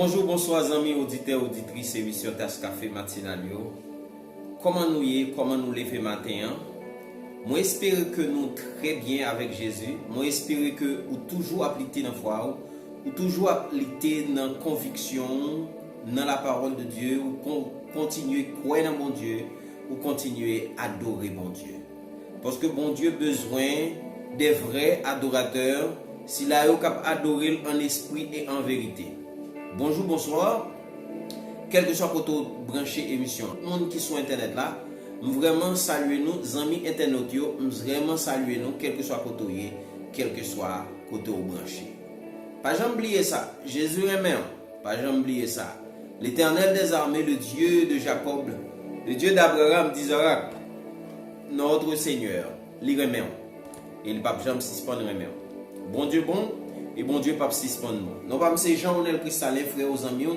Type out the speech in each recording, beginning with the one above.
Bonjour, bonsoir amis auditeurs, auditrices et visiteurs Tas Café matinal yo. Comment nous y est, comment nous les fait matin? Moi espère que nous très bien avec Jésus. Moi espère que ou toujours appliqué dans foi, ou toujours appliqué dans conviction, dans la parole de Dieu, ou continuer croire dans bon Dieu, ou continuer adorer bon Dieu. Parce que bon Dieu a besoin des vrais adorateurs, s'il a capable adorer en esprit et en vérité. Bonjour, bonsoir. Quel que soit côté branché émission, monde qui sont internet là, vraiment saluer nous amis internautes yo, vraiment saluer nous quel que soit côté, quel que soit côté branché. Pas jamais oublier ça. Jésus est mère. Pas jamais oublier ça. L'Éternel des armées, le Dieu de Jacob, le Dieu d'Abraham, d'Isaac, notre Seigneur, il remet. Et il ne peut jamais suspendre remet. Bon Dieu bon. Et bon Dieu pas suspendre nous. Nous pas ces gens on est le cristallin frères aux amis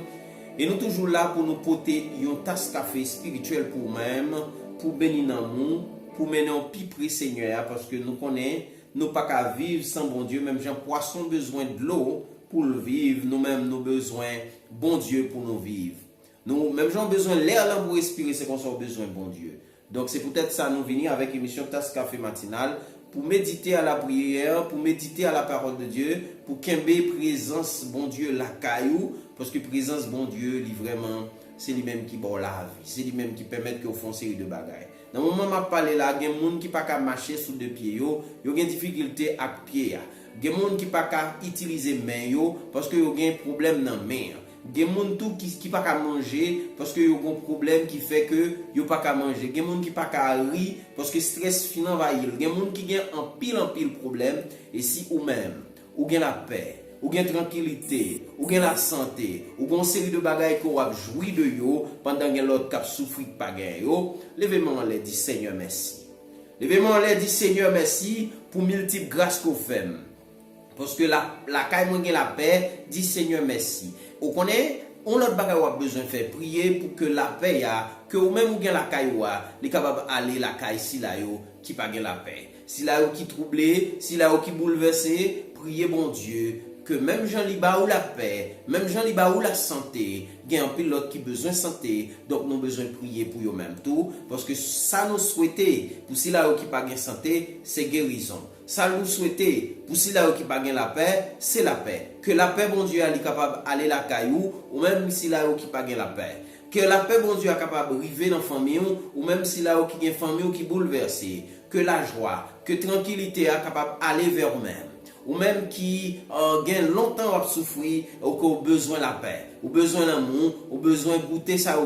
et nous toujours là pour nous porter un tasse café spirituel pour même pour bénir nous pour mener un plus Seigneur parce que nous connaissons nous pas qu'à vivre sans bon Dieu même Jean poisson besoin de l'eau pour le vivre nous-mêmes nous besoin bon Dieu pour nous vivre. Nous même Jean besoin l'air là pour respirer c'est qu'on a besoin bon Dieu. Donc c'est peut-être ça nous venir avec émission tasse café matinale pour méditer à la prière, pour méditer à la parole de Dieu, pour qu'il y ait présence, bon Dieu, la caillou, parce que présence, bon Dieu, vraiment, c'est lui-même qui bat la vie, c'est lui-même qui permet que vous fassiez une série de bagailles. Dans le moment où je parle là, il y a des gens qui ne peuvent pas marcher sous deux pieds, ils ont des difficultés avec les pieds. Il y a des gens qui ne peuvent pas utiliser les mains parce qu'ils ont un problème dans les mains. Il y a des gens qui ne peuvent pas manger parce qu'ils ont un problème qui fait que ils ne peuvent pas manger. Il y a des gens qui ne peuvent pas rire parce que le stress finit envahir. Il y a des gens qui ont un pile problème. Et si ou-même, ou bien la paix, ou bien la tranquillité, ou bien la santé, ou bien une série de bagages qu'on a joué de yo pendant que l'autre cap souffre pas gain yo, levez-moi en l'air dit Seigneur merci. Levez-moi en l'air dit Seigneur merci pour multiples grâces qu'on fait. Parce que la caille moi la paix dit Seigneur merci. Vous connaissez, on a besoin de faire prier pour que la paix que ou même ou la caille est capable aller la caille si là yo qui pas la paix. Si là yo qui troublé, si là yo qui bouleversé, priez bon Dieu que même Jean Liba ou la paix, même Jean Liba ou la santé, il y a un pilote qui a besoin de santé, donc nous avons besoin de prier pour eux même tout, parce que ça nous souhaiter, pour si là qui pas de santé, c'est guérison. Ça nous souhaiter, pour si là qui pas de la paix, c'est la paix. Que la paix, bon Dieu, est capable d'aller la caillou, ou même si là qui pas de la paix. Que la paix, bon Dieu, est capable d'arriver dans la famille, ou même si là qui a une famille qui est bouleversée. Que la joie, que la tranquillité est capable d'aller vers eux-mêmes. Ou même qui gagne longtemps à souffrir ou qui a besoin de la paix, ou besoin d'amour, ou besoin de goûter ça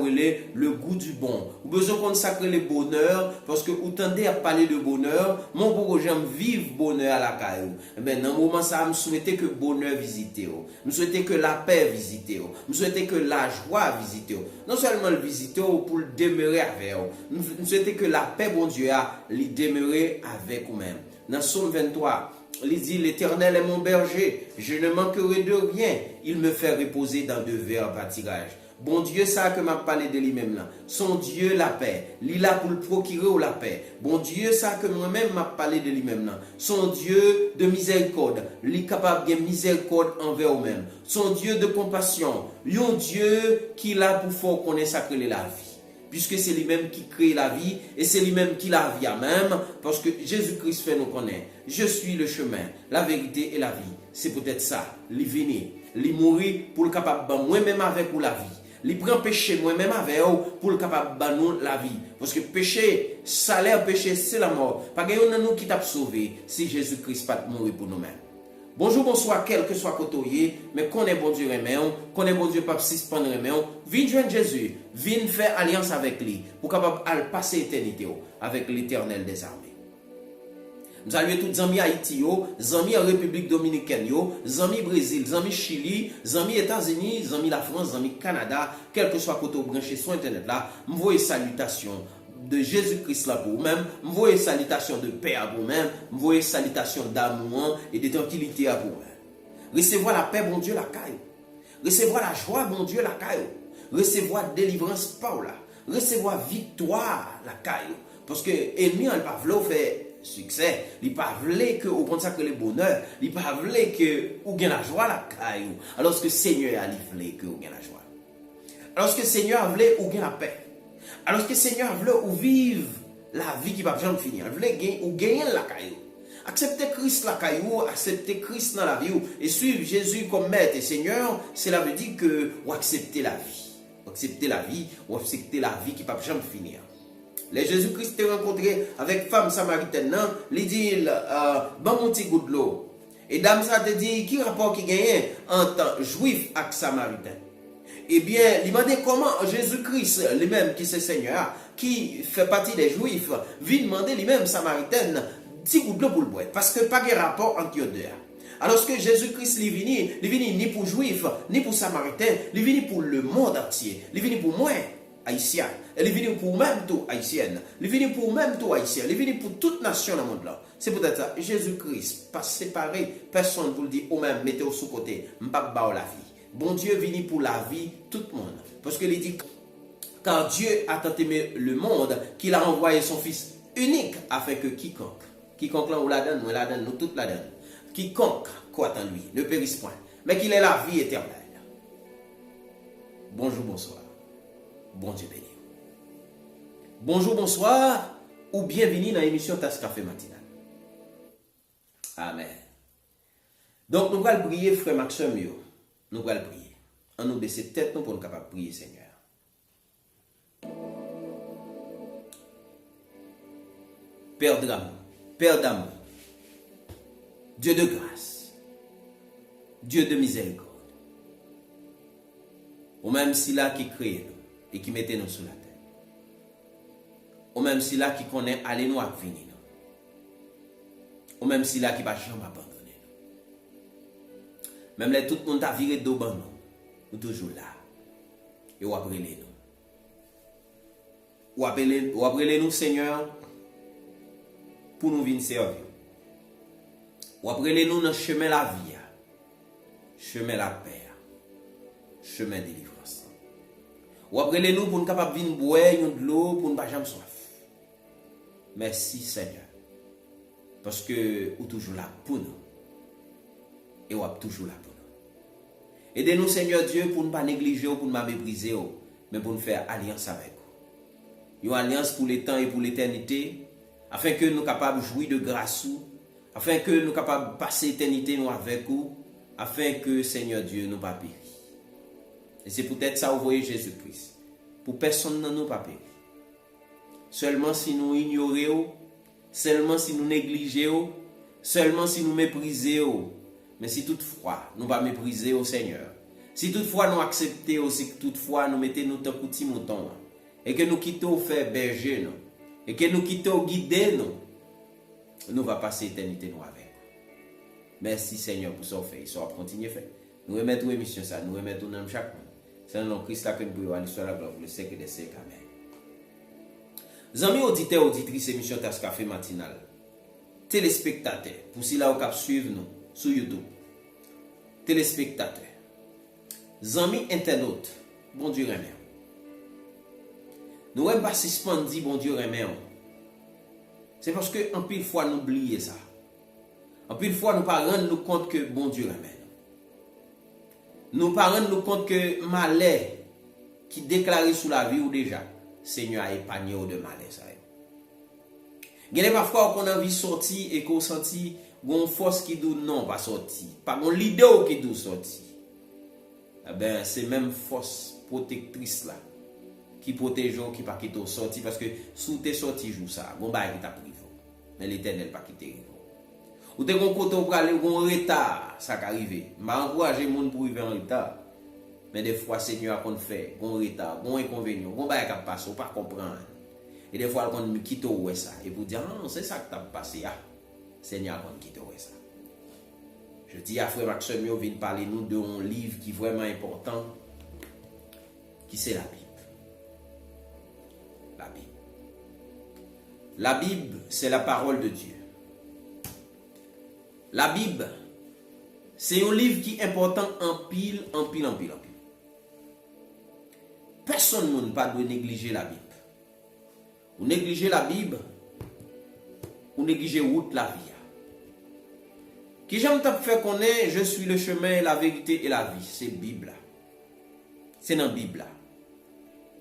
le goût du bon, ou besoin de consacrer le bonheur parce que vous tendez à parler de bonheur, mon beau j'aime vivre bonheur à la caillou. Mais dans le moment ça me souhaiter que bonheur visite, me souhaiter que la paix visite, me souhaiter que la joie visite. Non seulement le visiter pour le demeurer avec vous, me souhaiter que la paix bon Dieu a le demeurer avec vous-même. Dans Psaume 23 il dit, l'Éternel est mon berger, je ne manquerai de rien. Il me fait reposer dans de verts pâturages. Bon Dieu, ça que m'a parlé de lui-même là. Son Dieu la paix. Il est là pour le procurer la paix. Bon Dieu, ça que moi-même m'a parlé de lui-même là. Son Dieu de miséricorde. Il est capable de miséricorde envers vous-même. Son Dieu de compassion. Un Dieu qui est là pour faire qu'on ait sacré la vie. Puisque c'est lui-même qui crée la vie et c'est lui-même qui la vie à même, parce que Jésus-Christ fait nous connaître. Je suis le chemin, la vérité et la vie. C'est peut-être ça. Il venir, il mourir pour le capable moi-même avec vous la vie. Il prend péché moi-même avec vous pour le capable de nous la vie. Parce que péché, salaire péché, c'est la mort. Pas qu'il y en a nous qui t'a sauvé si Jésus-Christ pas mourir pour nous-mêmes. Bonjour, bonsoir, quel que soit côté, mais qu'on est bon Dieu reméon, qu'on est bon Dieu pas suspendre reméon, viens joindre Jésus, viens faire alliance avec lui, pour capable de passer l'éternité avec l'Éternel des armées. Nous saluons tous les amis Haïti, les amis en République Dominicaine, les amis Brésil, les amis Chili, les amis États-Unis, les amis la France, les amis Canada, quel que soit côté branché sur Internet là, m'envoyez salutations de Jésus-Christ là pour vous-même, m'envoyez salutations de paix à vous-même, m'envoyez salutations d'amour et de tranquillité à vous-même. Recevoir la paix, bon Dieu, la caille. Recevoir la joie, bon Dieu, la caille. Recevoir délivrance, Paula. Recevoir victoire, la caille. Parce que l'ennemi, il va vouloir faire succès, il pas voulu que au consacre le bonheur, il pas voulu que ou gain la joie la caillou. Alors que Seigneur a voulu que ou gain la joie. Alors que Seigneur a voulu ou gain la paix. Alors que Seigneur a voulu ou vivre la vie qui va jamais finir. Il voulait ou gagner la caillou. Accepter Christ la caillou, accepter Christ dans la vie et suivre Jésus comme maître et Seigneur, cela veut dire que ou accepter la vie. Accepter la vie ou accepter la vie qui ne va jamais finir. Les Jésus-Christ t'est rencontré avec femme samaritaine, il dit bon mon petit goût de l'eau. Et dame ça te dit qui rapport qui gagne entre juif et samaritain. Eh bien, il m'a dit comment Jésus-Christ, lui-même qui est Seigneur, qui fait partie des Juifs, vient demander lui-même Samaritaine, petit goût de l'eau pour le boire. Parce que pas de rapport entre les deux. Alors que Jésus-Christ est venu ni pour Juifs, ni pour Samaritains, il est venu pour le monde entier. Il est venu pour moi, Haïtien. Il est venu pour même tout Haïtienne. Il est venu pour même tout Haïtien. Il est venu pour toute nation dans le monde là. C'est peut-être ça. Jésus-Christ, pas séparé, personne pour le dire, ou même mettez-vous sous côté, m'pas la vie. Bon Dieu venu pour la vie, tout le monde. Parce que il dit, car Dieu a tant aimé le monde qu'il a envoyé son Fils unique afin que quiconque là, on la donne, nous toute la donne. Quiconque croit en lui ne périsse point, mais qu'il ait la vie éternelle. Bonjour, bonsoir. Bon Dieu béni. Bonjour, bonsoir, ou bienvenue dans l'émission Tasse Café Matinal. Amen. Donc, nous allons prier, frère Maxime. Nous allons prier. On nous baisser tête nous pour nous capables de prier, Seigneur. Père d'amour, Dieu de grâce, Dieu de miséricorde, ou même si là qui crée nous et qui mettait nous sur la terre, ou même si là qui connaît aller nous à venir nous, ou même si là qui va jamais abandonner nous, même là tout le monde a viré de ban nous toujours là, et ou après nous. Ou appelez nous, Seigneur, pour nous venir servir. Ou appelez nous dans le chemin de la vie, chemin de la paix, chemin de délivrance. Ou appelez nous pour nous capables de venir boire de l'eau pour ne pas jamais soif. Merci, Seigneur, parce que vous êtes toujours là pour nous. Et vous êtes toujours là pour nous. Aidez-nous, Seigneur Dieu, pour ne pas négliger ou pour ne pas mépriser, mais pour nous faire alliance avec vous. Une alliance pour les temps et pour l'éternité, afin que nous soyons capables de jouir de grâce, afin que nous soyons capables de passer l'éternité avec vous, afin que, Seigneur Dieu, nous ne pas périr. Et c'est peut-être ça, vous voyez Jésus-Christ. Pour personne ne nous pas périr. Seulement si nous ignorons, seulement si nous négligeons, seulement si nous méprisons, mais si toutefois nous ne pas mépriser au Seigneur, si toutefois nous acceptons, si toutefois nous mettons nos petits moutons, et que nous quittons faire berger, nous, et que nous quittons guider, nous va passer l'éternité nous avec. Merci Seigneur pour ce que fait. Ça va continuer à faire. Nous remettons l'émission, ça, nous remettons dans chaque monde. C'est le nom de Christ là que nous pouvons aller sur la gloire pour le siècle des siècles. Amen. Amis auditeurs, auditrices, émission Tasse Café Matinal. Téléspectateurs, pour ceux là qui suivent nous sur YouTube. Téléspectateurs. Amis internautes, bon Dieu remercie. Nous n'avons pas suspendu, bon Dieu, remet. C'est parce que, en pile fois, nous oublions ça. En pile fois, nous ne pas rendre compte que bon Dieu remet. Nous ne pas rendre compte que malheur qui déclaré sous la vie ou déjà, Seigneur a épargné de malheur. Il y a parfois qu'on a envie de sortir et qu'on senti une force qui dit non, pas sortir. Pas une leader qui dit sortir. Eh bien, c'est même force protectrice là. Qui protège qui pas quitter sorti parce que sous tes sorti joue ça bon bail qui t'a privé mais l'Éternel pas quitter ou te gon côté pour aller gon retard ça qui arrivé m'a encourager monde pour arriver en retard mais des fois Seigneur a qu'on fait gon retard gon inconvénient gon bail qui passe ou pas comprendre et des fois qu'on me quitte ouais ça et pour dire non c'est ça qui t'a passé ah Seigneur a qu'on quitte ouais ça je dis à frère Maxime yo vient parler nous de un livre qui est vraiment important qui c'est la Bible. La Bible, c'est la parole de Dieu. La Bible, c'est un livre qui est important en pile. Personne ne doit négliger la Bible. Vous négligez la Bible, ou négliger route la vie. Qui j'aime t'a fait connaître, je suis le chemin, la vérité et la vie. C'est Bible. C'est dans la Bible.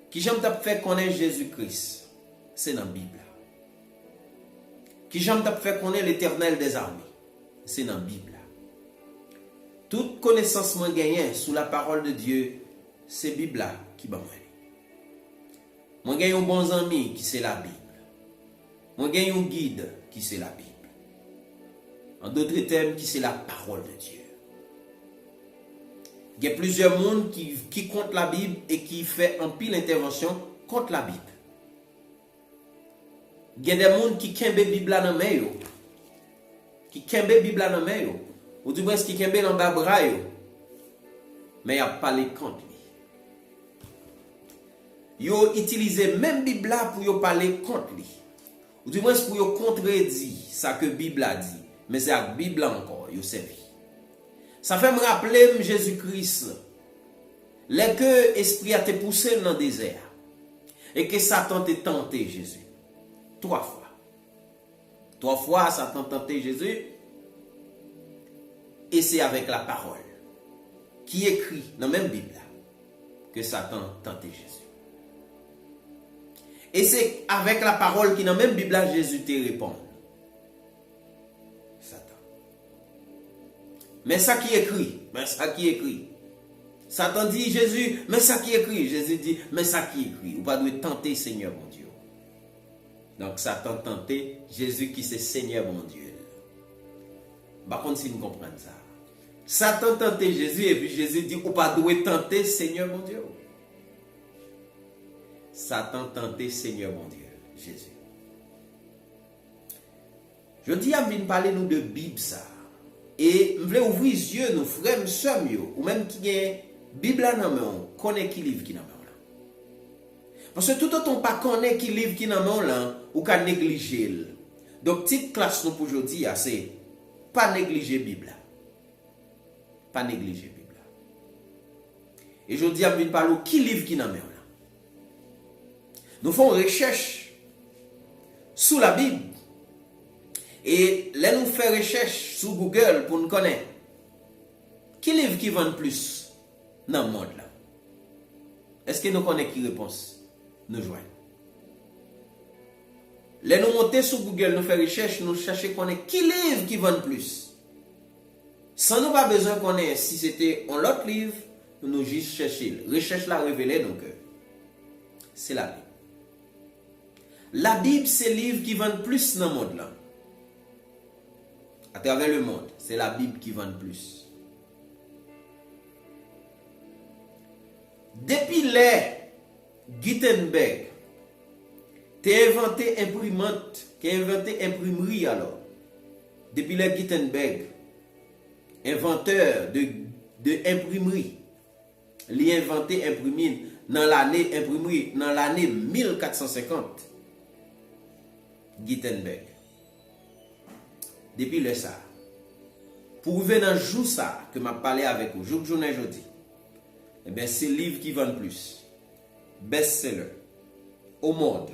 Qui j'aime t'a fait connaître Jésus-Christ. C'est dans la Bible. Qui j'aime t'a fait connaître l'Éternel des armées. C'est dans la Bible. Toute connaissance moi gagne sous la parole de Dieu, c'est Bible qui va moi. Moi gagne un bon ami qui c'est la Bible. Moi gagne un guide qui c'est la Bible. En d'autres termes, qui c'est la parole de Dieu. Il y a plusieurs mondes qui comptent la Bible et qui fait un pile intervention contre la Bible. Il y a des mondes qui kembe Bible dans main qui kembe Bible dans main ou du moins qui kembe dans bas bras mais il a parlé contre lui. Yo utilisé même Bible pour yo parler contre lui. Ou du moins pour yo contredire ça que Bible a dit. Mais c'est la Bible encore, yo servi. Ça fait me rappeler Jésus-Christ. Les que l'esprit a été poussé dans le désert. Et que Satan t'a tenté Jésus. 3 fois. 3 fois Satan a tenté Jésus. Et c'est avec la parole qui écrit dans la même Bible que Satan a tenté Jésus. Et c'est avec la parole qui dans la même Bible Jésus te répond. Mais ça qui écrit, mais ça qui écrit. Satan dit Jésus, mais ça qui écrit. Jésus dit, mais ça qui écrit. Ou pas doit tenter Seigneur mon Dieu. Donc Satan tenté Jésus qui c'est Seigneur mon Dieu. Par contre, si vous comprenez ça. Satan tenté Jésus et puis Jésus dit, ou pas doit tenter Seigneur mon Dieu. Satan tenté Seigneur mon Dieu, Jésus. Je dis à venir parler nous de Bible ça. Et je voulais ouvrir les yeux, nos frères, sœurs, ou même qui ont Bible dans la main, connaît qui livre qui dans la main. Parce que tout autant pas connaît qui livre qui dans la main, ou qu'à négliger. Donc, petite classe nous pour aujourd'hui, c'est pas négliger la Bible. Pas négliger la Bible. Et je dis à vous parler qui livre qui dans la main. Nous faisons une recherche sous la Bible. Et là, nous faisons recherche sur Google pour nous connaître. Qui livre qui vend plus dans le monde là? Est-ce que nous connaissons qui réponse? Nous joignons. Là, nous montons sur Google, nous faisons recherche, nous cherchons connaître qui livre qui vend plus. Sans nous pas besoin de connaître si c'était un autre livre, nous juste chercher. Recherche la révélée donc c'est la Bible. La Bible, c'est le livre qui vend plus dans le monde là. À travers le monde, c'est la Bible qui vend plus. Depuis les Gutenberg, tu as inventé imprimante, tu as inventé imprimerie alors. Depuis les Gutenberg, inventeur de imprimerie, il a inventé imprimerie dans l'année 1450. Gutenberg. Depuis le ça, pour venir dans le jour ça que m'a parlé avec vous, jour journée jeudi, eh bien c'est le livre qui vend plus. Best-seller au monde.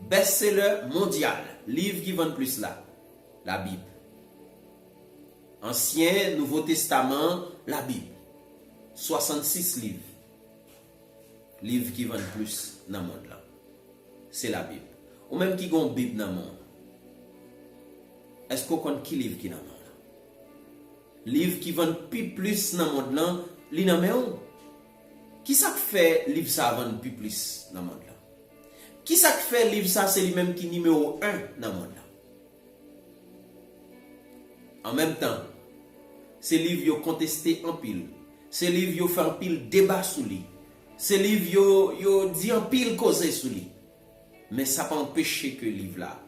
Best-seller mondial. Livre qui vend plus là. La Bible. Ancien, Nouveau Testament, la Bible. 66 livres. Livre qui vend plus dans le monde là. C'est la Bible. Ou même qui ont une Bible dans le monde. Est-ce qu'on connaît qui livre qui dans le monde? Livre qui vend plus dans le monde là, li nan men. Qui ça fait livre ça vend plus dans le monde là? Qui ça fait livre ça c'est lui-même qui numéro 1 dans le monde là? En même temps, ces livres yo contesté en pile. Ces livres yo fait en pile débat sur lui. Ces livres yo dit en pile causer sur lui. Mais ça pas empêcher que livre là,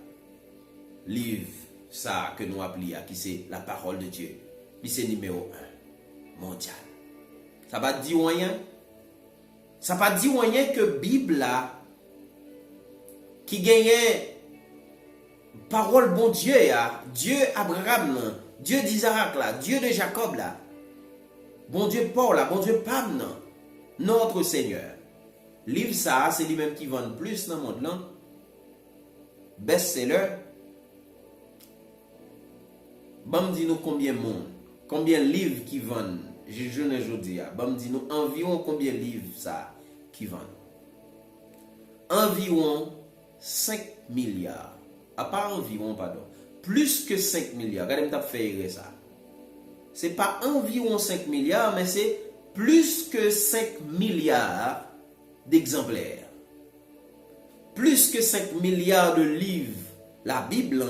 livre ça que nous appelons qui c'est la parole de Dieu, puis c'est numéro 1 mondial. Ça va dire rien. Ça pas dire rien que Bible là qui gagnait parole bon Dieu là, Dieu Abraham là, Dieu d'Isaac là, Dieu de Jacob là. Bon Dieu Paul là, bon Dieu Pam là, notre Seigneur. Livre ça, c'est lui-même qui vend plus dans le monde là. best-seller, bon dit nous combien de monde, combien de livres qui vendent, je ne dis pas, bon dit nous environ combien de livres ça qui vendent. Environ 5 milliards. Pas environ, pardon. Plus que 5 milliards. Regardez, je vais faire ça. Ce n'est pas environ 5 milliards, mais c'est plus que 5 milliards d'exemplaires. Plus que 5 milliards de livres, la Bible,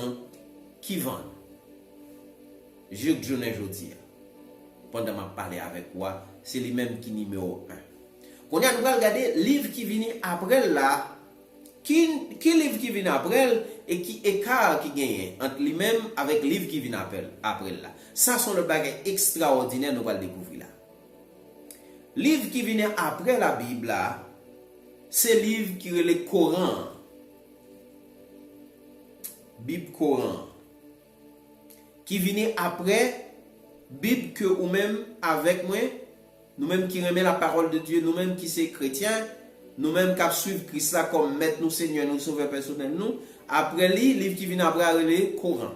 qui vendent. Je ne dis pas. Pendant que je parle avec moi, c'est lui-même qui est numéro 1. Quand on a regardé le livre qui vient après là, qui livre qui vient après et qui écart qui gagne entre lui-même avec le livre qui vient après là. Ça sont le bagage extraordinaire nous allons découvrir là. Livre qui vient après la Bible là, c'est livre qui est le Coran. Bible Coran. Qui vient après Bible que ou même avec moi, nous-mêmes qui remet la parole de Dieu, nous-mêmes qui sommes chrétiens, nous-mêmes qui suivons Christ là comme maître, nous Seigneur, nous sauveur personnel, nous. Après le livre qui vient après le Coran.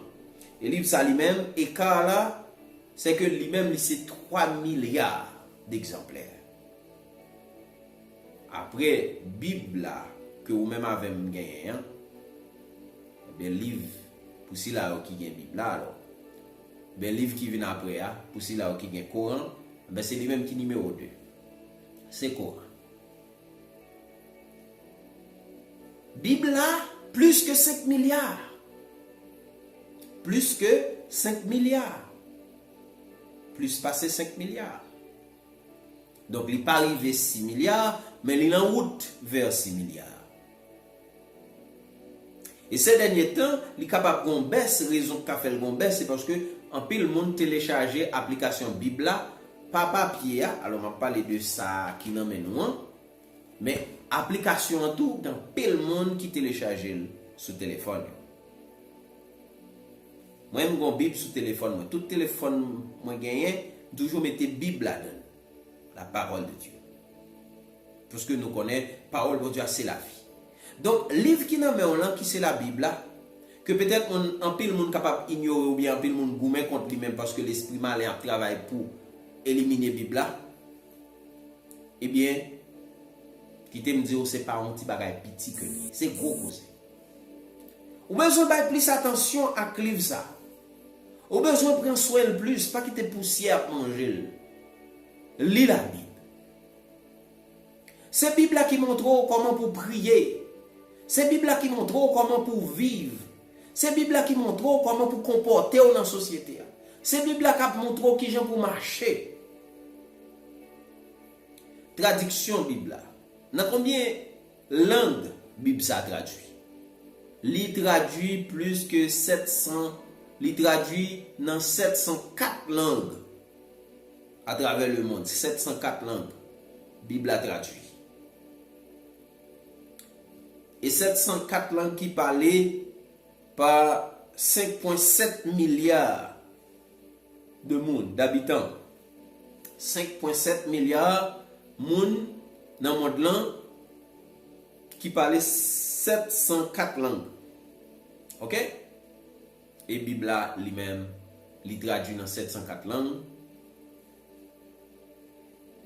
Et le livre ça lui-même, écart là, c'est que lui-même, c'est 3 milliards d'exemplaires. Après Bible là, que vous-même avez gagné, hein, le livre, pour si là qui gagne Bible là, alors, le livre qui vient après, pour si là qui gagne Coran, ben c'est lui-même qui numéro 2. C'est Coran. Bible là, plus que 5 milliards. Plus que 5 milliards. Plus passé 5 milliards. Donc, il n'est pas arrivé 6 milliards, mais il est en route vers 6 milliards. Et ces derniers temps, il est capable de baisse. Raison qu'a fait le baisse, c'est parce que en pile monde télécharger l'application Bible là, pas papier. Alors, on va parler de ça qui n'en met nous, mais application en tout, dans pile monde qui télécharge sur téléphone. Moi, j'ai une Bible sur téléphone. Moi. Tout téléphone moi gagné, toujours mettez Bible là-dedans. La parole de Dieu. Parce que nous connaissons, parole de Dieu, c'est la vie. Donc, livre qui n'a pas qui c'est la Bible là, que peut-être un pile monde capable d'ignorer ou bien un pile monde gourmet contre lui-même parce que l'esprit malin travaille pour éliminer la Bible là, eh bien, qui te me dit, c'est pas un petit bagage petit que lui. C'est gros cause. Ou besoin de plus attention à ce livre ça. Ou besoin de prendre soin le plus, pas qu'il te poussière à manger. Lis la Bible. C'est la Bible qui montre comment pour prier. C'est la Bible qui montre comment pour vivre. C'est la Bible qui montre comment pour comporter dans la société. C'est la Bible qui montre qui gens pour marcher. Traduction Bible. Dans combien de langues Bible ça traduit? Il traduit plus que 700, il traduit dans 704 langues à travers le monde. 704 langues, Bible a traduit. Et 704 langues qui parlaient par 5,7 milliards de monde, d'habitants. 5,7 milliards de monde dans le monde là qui parlaient 704 langues. Ok? Et Bible lui-même, il traduit dans 704 langues.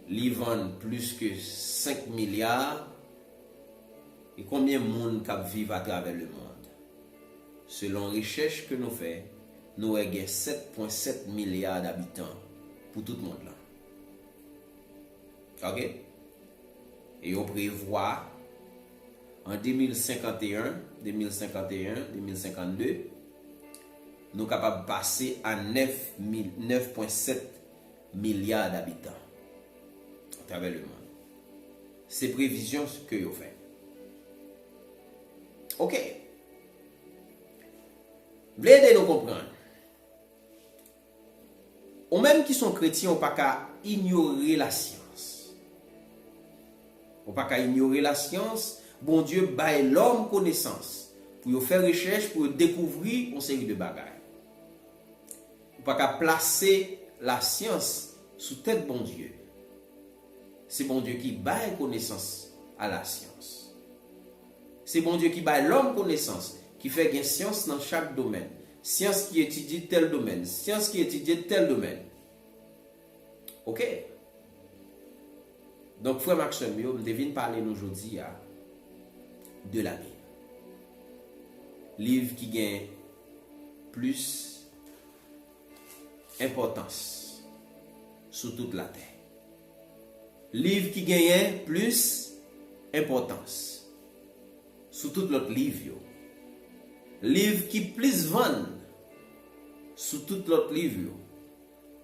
Il vend plus que 5 milliards. Et combien de monde qui vivent à travers le monde? Selon les recherches que nous faisons, nous avons 7,7 milliards d'habitants pour tout le monde là. Ok? Et on prévoit en 2051, 2052, nous sommes capables de passer à 9,7 milliards d'habitants à travers le monde. C'est prévisions que vous faites. Ok. Vous voulez nous comprendre? Ou même qui sont chrétiens, on ne peut pas ignorer la science. On ne peut pas ignorer la science. Bon Dieu baille l'homme connaissance pour faire recherche, pour découvrir une série de bagages. On ne peut pas placer la science sous tête bon Dieu. C'est bon Dieu qui baille connaissance à la science. C'est bon Dieu qui baille l'homme connaissance, qui fait une science dans chaque domaine. Science qui étudie tel domaine, science qui étudie tel domaine. OK? Donc, frère Maxime, je devine parler aujourd'hui de la Bible. Livre qui gagne plus importance sur toute la terre. Livre qui gagne plus importance sur tout l'autre livre. Livre qui plus vend sur tout l'autre livre.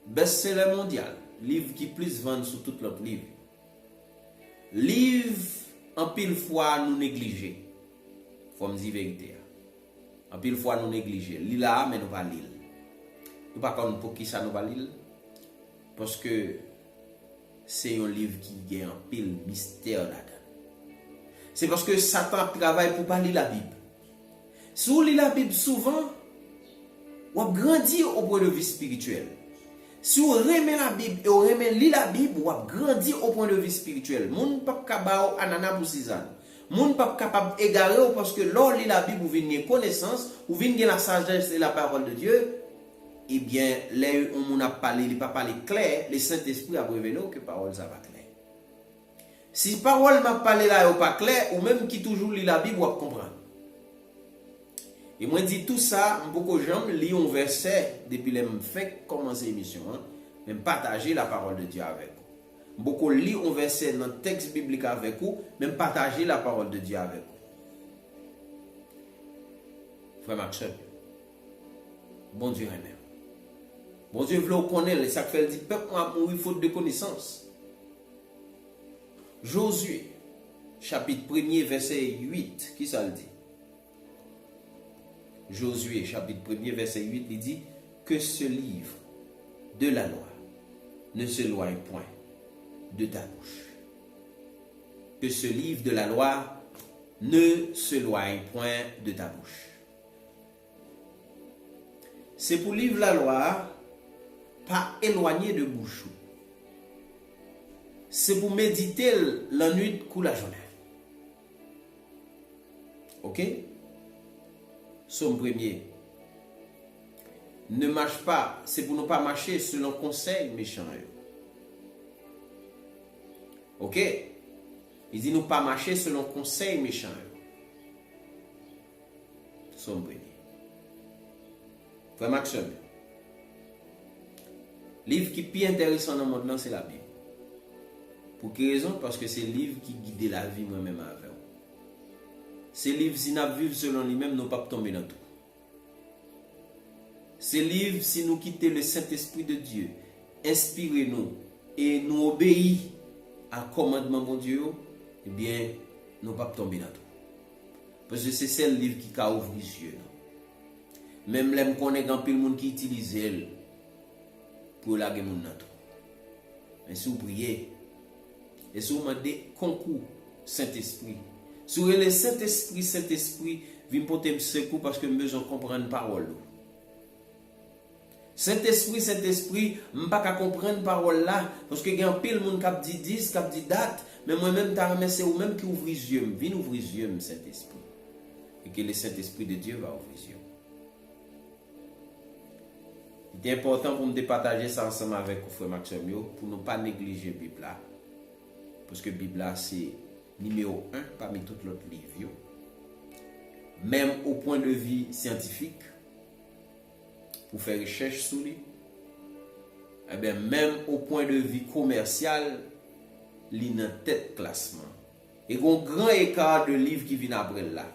Best-seller mondial. Livre qui plus vend sur tout l'autre livre. Livre en pile fois nous négliger. Faut me dire vérité. En pile fois nous négliger. Li là mais nous pas lire. Nous pas connait pour qui ça nous pas lire parce que c'est un livre qui gagne un pile mystère là-dedans. C'est parce que Satan travaille pour pas lire la Bible. Si vous lisez la Bible souvent, vous grandissez au point de vue spirituel. Si vous aimez la Bible et vous aimez lire la Bible, vous grandissez au point de vue spirituel. Moun pas capable ananas pour 6 ans. Moun pas capable égarer parce que lors lit la Bible, vous venez connaissance, vous venez la sagesse et la parole de Dieu. Eh bien, là où on a parlé, il pas parlé clair, le Saint-Esprit a révélé que parole ça pas clair. Si parole m'a parlé là pas clair, ou même qui toujours lit la Bible, vous comprendre. Et moi dit tout ça, beaucoup de gens lisent un verset depuis les fait commencer l'émission, même partager la parole de Dieu avec vous. Beaucoup lisent un verset dans le texte biblique avec vous, même partager la parole de Dieu avec vous. Frère Maxime, bon Dieu aime. Bon Dieu veut connaître, et ça fait dire peuple a mouru faute de connaissance. Josué, chapitre 1er, verset 8, qui ça le dit? Josué, chapitre 1er, verset 8, il dit que ce livre de la loi ne s'éloigne point de ta bouche. Que ce livre de la loi ne s'éloigne point de ta bouche. C'est pour livre la loi, pas éloigné de bouche. C'est pour méditer la nuit ou la journée. Ok? Somme premier. Ne marche pas, c'est pour ne pas marcher selon conseil méchant. Ok? Il dit ne pas marcher selon conseil méchant. Somme premier. Frère Maxime. Livre qui est plus intéressant dans le monde, c'est la Bible. Pour quelle raison? Parce que c'est le livre qui guide la vie moi-même avec. C'est livre si nous vivons selon lui-même, nous ne pouvons pas tomber dans tout. C'est livre si nous quittons le Saint-Esprit de Dieu, inspirez-nous et nous obéissons à commandement de Dieu, eh bien, nous ne pouvons pas tomber dans tout. Parce que c'est le livre qui a ouvert les yeux. Même les gens qui connaissent grand monde qui utilise elle pour la guerre dans tout. Mais si vous priez, et si vous demandez concours Saint-Esprit, si vous le Saint-Esprit vient porter un secours parce que nous besoin comprendre la parole. Saint-Esprit, je ne peux pas comprendre la parole là, parce que il y a un pile monde qui dit 10, qui dit date, mais moi-même, c'est vous-même qui ouvre les yeux, viens ouvrir les yeux, Saint-Esprit. Et que le Saint-Esprit de Dieu va ouvrir les yeux. Il est important pour me partager ça ensemble avec vous, frère Maxime, pour ne pas négliger la Bible là. Parce que la Bible là, c'est numéro 1 parmi tous les autres livres. Même au point de vue scientifique, pour faire recherche sur lui, eh bien, même au point de vue commercial, il est dans tête classement. Et il y a un grand écart de livres qui viennent après là.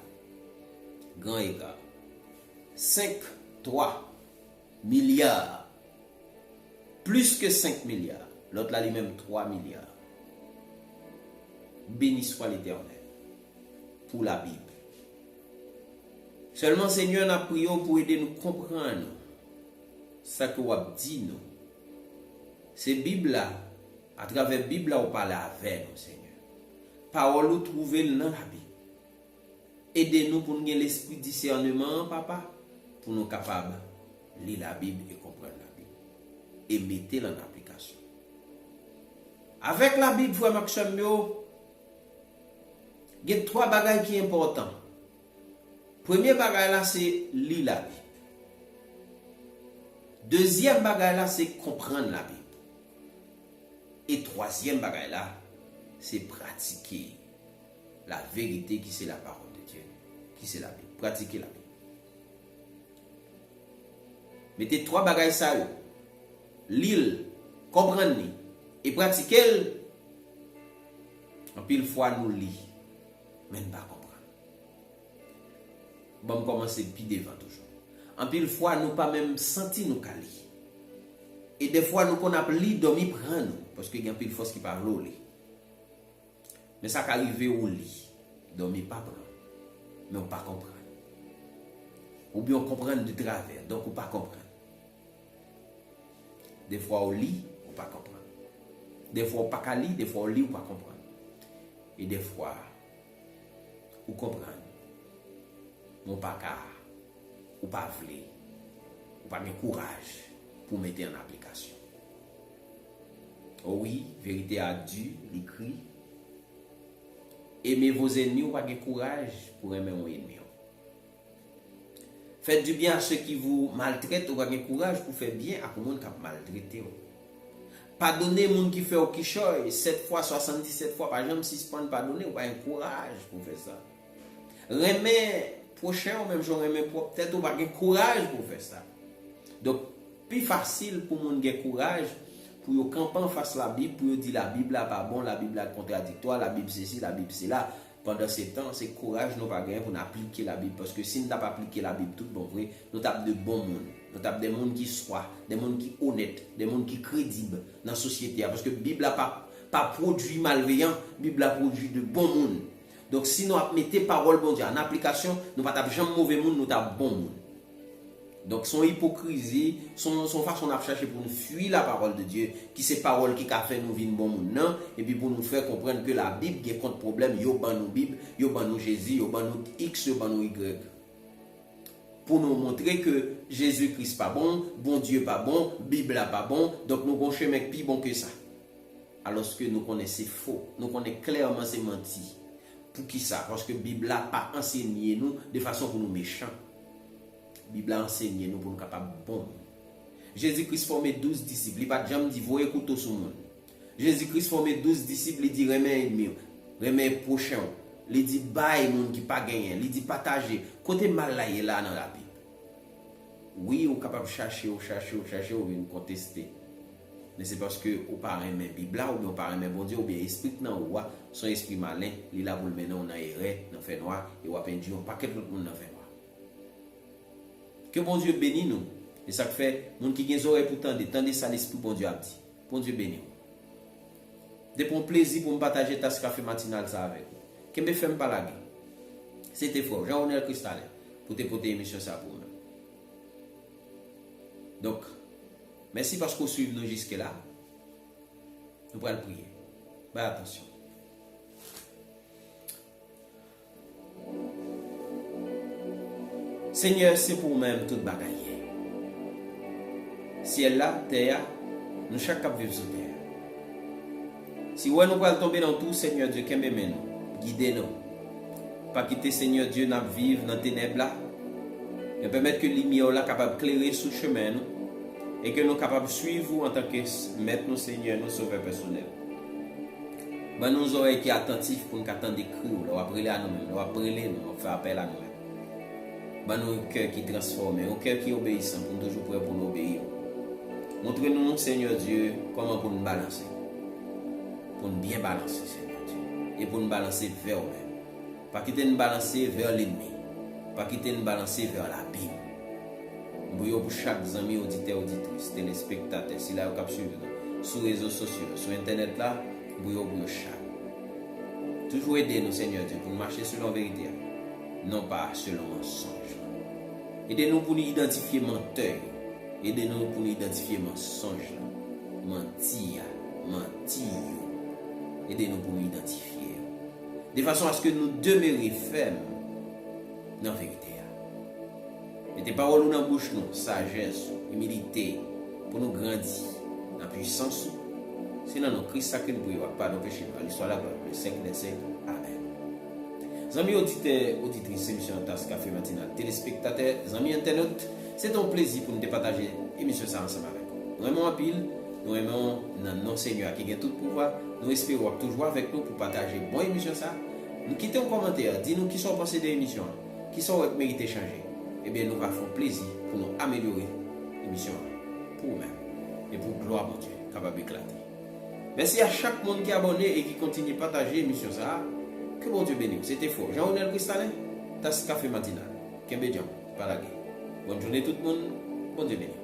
Grand écart. 5,3 milliards. Plus que 5 milliards. L'autre là, lui-même 3 milliards. Béni soit l'Éternel pour la Bible. Seulement, Seigneur, nous prions pour aider nous comprendre ce que vous dit nous. C'est Bible là, à travers la Bible là, on parle avec nous, Seigneur. Parole nous trouver dans la Bible. Aidez-nous pour nous l'esprit de discernement, papa, pour nous capables de lire la Bible et comprendre la Bible. Et mettez-la en application. Avec la Bible, frère Maxime, il y a 3 bagages qui sont importants. Premier bagage là, c'est lire la Bible. Deuxième bagage là, c'est comprendre la Bible. Et troisième bagage là, c'est pratiquer la vérité qui c'est la parole de Dieu, qui c'est la Bible. Pratiquer la Bible. Mettez trois bagages ça, lire, comprendre et pratiquer. En pile fois nous lit, mais ne pas comprendre. Bon, commencer puis devant toujours. En pile fois nous pas même senti nous qu'à lire. Et des fois nous qu'on a lit dormi prendre nous parce que y a un pile force qui parle au lit. Mais ça qu'arriver au lit, dormi pas prendre. Mais on pas comprendre. Ou bien on comprend du travers, donc on pas comprendre. Des fois au lit, on pas comprendre. Des fois on pas qu'à lire, des fois au lit on pas comprendre. Et des fois, vous comprenez, mon pas qu'à, ou pas vouloir, ou pas de courage pour mettre en application. Oh oui, vérité a dû, l'écrit. Aimez vos ennemis, ou pas de courage pour aimer vos ennemis. Faites du bien à ceux qui vous maltraitent, ou pas de courage pour faire bien à ceux qui maltraité. Pardonnez les gens qui fait au quichoy 7 fois, 77 fois, par exemple, si ce n'est pas pardonner, ou pas un courage pour faire ça. Remet prochain, ou même je remets peut-être ou pas un courage pour faire ça. Donc, plus facile pour les gens qui ont courage, pour camper en face de la Bible, pour dire la Bible n'est pas bon, la Bible est contradictoire, la Bible c'est ci, la Bible c'est là. Pendant ces temps, c'est courage nous pas gagner pour appliquer la Bible. Parce que si nous n'avons pas appliqué la Bible tout bon vrai, nous avons de bons mondes. Nous avons des mondes qui soient, des mondes qui honnêtes, des mondes qui crédibles dans la société. Parce que la Bible n'a pas produit malveillant, la Bible a produit de bons mondes. Donc si nous mettons parole bon Dieu en application, nous n'avons jamais mauvais monde, nous avons bon monde. Donc son hypocrisie, son façon de chercher pour nous fuir la parole de Dieu, qui c'est parole qui a fait nous vivre bon monde, non, et puis pour nous faire comprendre que la Bible qui est contre problème, yo ban nous Bible, yo ban nous Jésus, yo ban nous X, yo ban nous Y. Pour nous montrer que Jésus-Christ pas bon, bon Dieu pas bon, Bible pas bon, donc nous avons un chemin plus bon que ça. Alors que nous connaissons faux, nous connaissons clairement c'est menti. Pour qui ça? Parce que la Bible n'a pas enseigné nous de façon pour nous méchants. La Bible a enseigné nous pour nous capables bon. Jésus-Christ formé 12 disciples. Il n'a pas jamais dit voyez couteau sur le monde. Jésus-Christ formé 12 disciples. Il dit remets ennemi, remets prochain. Il dit bail monde qui pas gagné. Il dit partager. Côté mal là il là dans la Bible. Oui, on est capable de chercher, ou nous contester. Mais c'est parce que on pas aimer Bible là ou bien on pas aimer bon Dieu ou bien esprit nan ou son esprit malin, il là pour le mener on a erreur, dans fait noir et ou a peindre un paquet de monde dans fait noir. Que bon Dieu bénisse nous. Et ça fait monde qui gen oreilles pour tendre ça l'esprit bon Dieu a dit. Bon Dieu bénisse nous. De bon plaisir pour me partager tasse café matinal ça avec vous. Que me fait me parler. C'était fort, Jean-Onel Cristal pour te porter émission ça pour nous. Donc merci parce que vous suivez nous jusque-là. Nous allons prier. Faites attention. Seigneur, c'est pour nous-mêmes toute bagaille. Ciel là, terre, nous chaque cap vivre sur terre. Si ouais, nous allons tomber dans tout, Seigneur Dieu, qui m'aime nous, guidez-nous. Pas quitter, Seigneur Dieu, nous vivre dans les ténèbres là. Et permettre que la lumière là capable d'éclairer sous le chemin nous. Et que nous sommes capables de suivre vous en tant que maître, nous Seigneur, nous sauveur personnel. Ben nous oreilles qui attentifs pour nous attendre des cris, nous appeler à nous-mêmes, nous appeler nous, nous faire appel à nous-mêmes. Ben nous un cœur qui transforme, un cœur qui obéissant, pour nous toujours prêt pour nous obéir. Montrez-nous, Seigneur Dieu, comment pour nous balancer. Pour nous bien balancer, Seigneur Dieu. Et pour nous balancer vers nous-mêmes. Pas quitter nous balancer vers l'ennemi. Pas quitter nous balancer vers la Bible. Pour chaque ami, auditeur, auditrice, téléspectateur, si là, vous avez suivi sur les réseaux sociaux, sur Internet là, pour chaque. Toujours aidez-nous, Seigneur Dieu, pour marcher selon la vérité, non pas selon le mensonge. Aidez-nous pour nous identifier menteur. Aidez-nous pour nous identifier mensonge. Mentir. Aidez-nous pour nous identifier. De façon à ce que nous demeurions fermes dans la vérité. Mettez paroles dans la bouche, nous, sagesse, humilité, pour nous grandir dans la puissance. C'est dans nos Christ sacré nous prions, pas nos péchés, dans l'histoire de la gloire, le 5 des siècles. Amen. Amis auditeurs, auditrices, émission Tasse Café Matinal, téléspectateurs, amis internautes, c'est un plaisir pour nous de partager l'émission ça ensemble avec vous. Nous aimons en pile, nous aimons notre Seigneur qui a tout pouvoir. Nous espérons toujours avec nous pour partager une bonne émission ça. Nous quittons un commentaire, dis-nous qui sont passés de l'émission, qui sont mérités changer. Eh bien, nous va faire plaisir pour nous améliorer l'émission pour nous-mêmes et pour gloire de Dieu, capable d'éclater. Merci à chaque monde qui est abonné et qui continue de partager l'émission ça. Que bon Dieu bénisse. C'était fort. Jean-Onel Cristallin, Tasse Café Matinal. Kembe Djam, Palagé. Bonne journée tout le monde. Bon Dieu bénisse.